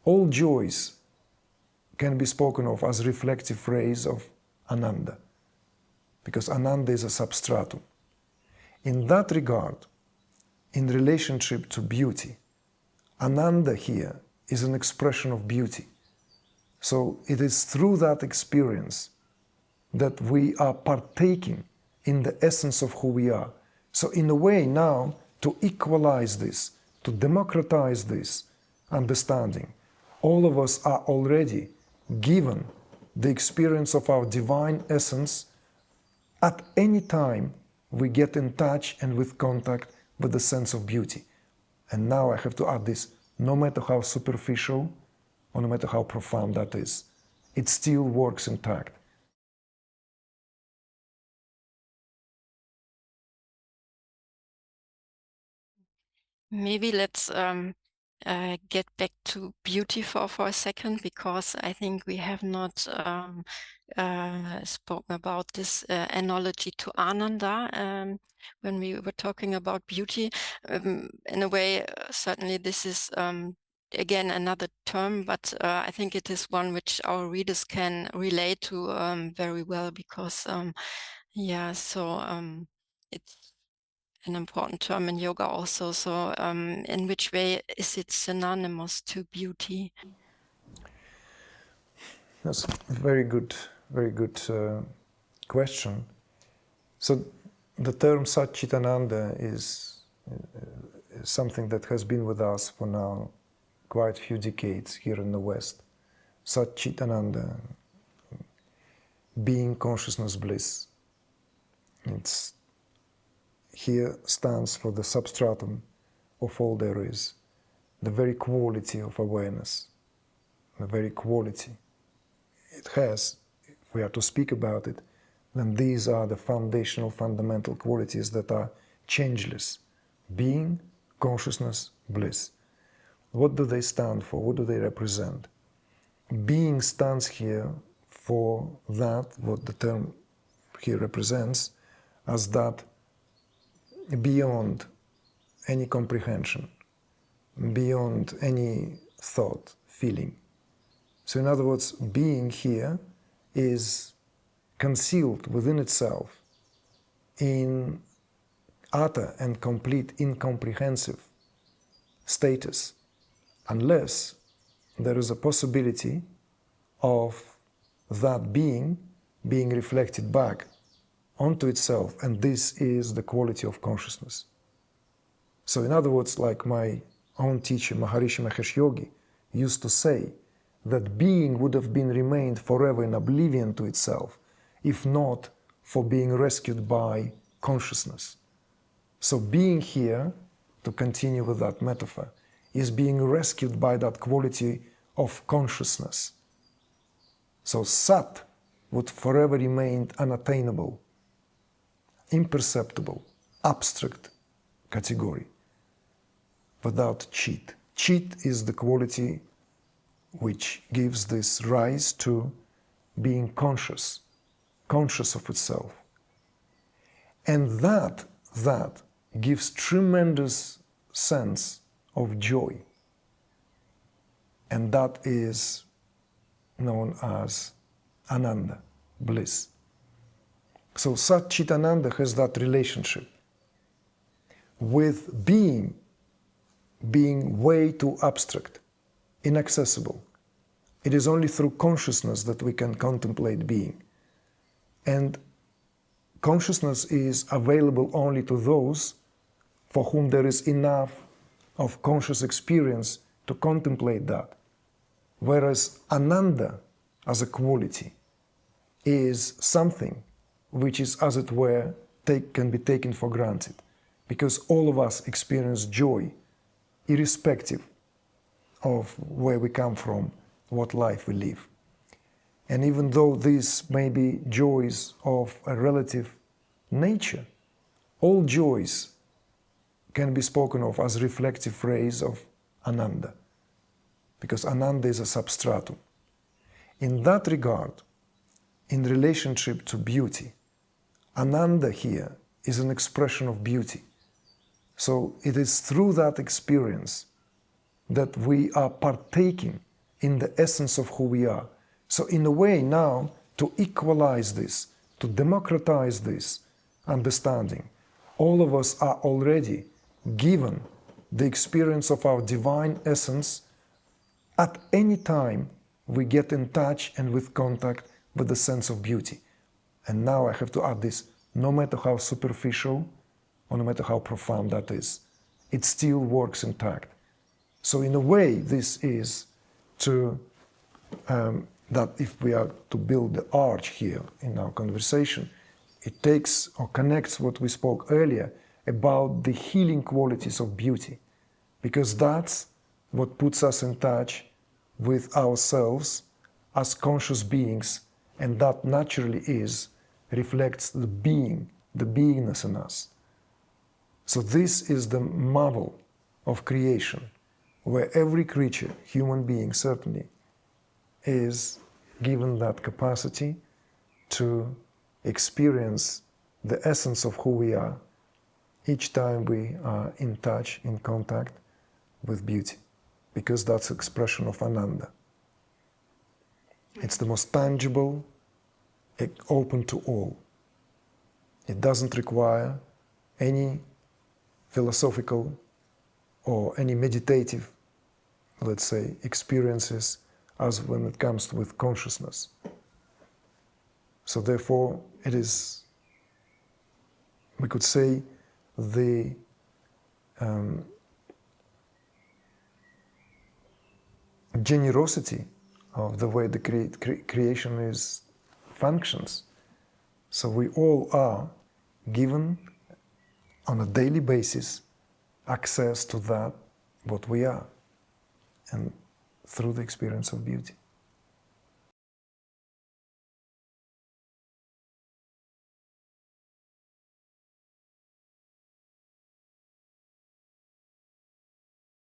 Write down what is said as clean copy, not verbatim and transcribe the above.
All joys can be spoken of as reflective phrase of Ananda, because Ananda is a substratum. In that regard, in relationship to beauty, Ananda here is an expression of beauty. So it is through that experience that we are partaking in the essence of who we are. So in a way now, to equalize this, to democratize this understanding, all of us are already given the experience of our divine essence at any time we get in touch and with contact with the sense of beauty. And now I have to add this, no matter how superficial or no matter how profound that is, it still works intact. Maybe let's get back to beauty for a second, because I think we have not spoken about this analogy to Ananda when we were talking about beauty. In a way, certainly this is again another term, but I think it is one which our readers can relate to very well, because it's an important term in yoga also. So in which way is it synonymous to beauty? That's a very good question. So the term Satchitananda is something that has been with us for now quite a few decades here in the West. Satchitananda, Being-Consciousness-Bliss. It's here stands for the substratum of all there is, the very quality of awareness, the very quality it has. If we are to speak about it, then these are the fundamental qualities that are changeless. Being, consciousness, bliss. What do they stand for? What do they represent? Being stands here for that, what the term here represents, as that beyond any comprehension, beyond any thought, feeling. So in other words, being here is concealed within itself in utter and complete incomprehensive status, unless there is a possibility of that being reflected back onto itself, and this is the quality of consciousness. So in other words, like my own teacher, Maharishi Mahesh Yogi, used to say, that being would have been remained forever in oblivion to itself, if not for being rescued by consciousness. So being here, to continue with that metaphor, is being rescued by that quality of consciousness. So Sat would forever remain unattainable, imperceptible, abstract category, without Chit. Chit is the quality which gives this rise to being conscious of itself. And that gives tremendous sense of joy. And that is known as Ananda, bliss. So Satchitananda has that relationship with being way too abstract, inaccessible. It is only through consciousness that we can contemplate being. And consciousness is available only to those for whom there is enough of conscious experience to contemplate that. Whereas Ananda, as a quality, is something which is, as it were, can be taken for granted. Because all of us experience joy, irrespective of where we come from, what life we live. And even though these may be joys of a relative nature, all joys can be spoken of as reflective phrase of Ananda, because Ananda is a substratum. In that regard, in relationship to beauty, Ananda here is an expression of beauty. So it is through that experience that we are partaking in the essence of who we are. So in a way now, to equalize this, to democratize this understanding, all of us are already given the experience of our divine essence at any time we get in touch and with contact with the sense of beauty. And now I have to add this, no matter how superficial or no matter how profound that is, it still works intact. So in a way, this is to, that if we are to build the arch here in our conversation, it takes or connects what we spoke earlier about the healing qualities of beauty, because that's what puts us in touch with ourselves as conscious beings, and that naturally reflects the being, the beingness in us. So this is the marvel of creation, where every creature, human being certainly, is given that capacity to experience the essence of who we are each time we are in touch, in contact with beauty, because that's expression of Ananda. It's the most tangible, open to all. It doesn't require any philosophical or any meditative, let's say, experiences as when it comes with consciousness. So therefore, it is, we could say, the generosity of the way the creation functions. So we all are given on a daily basis access to that, what we are, and through the experience of beauty.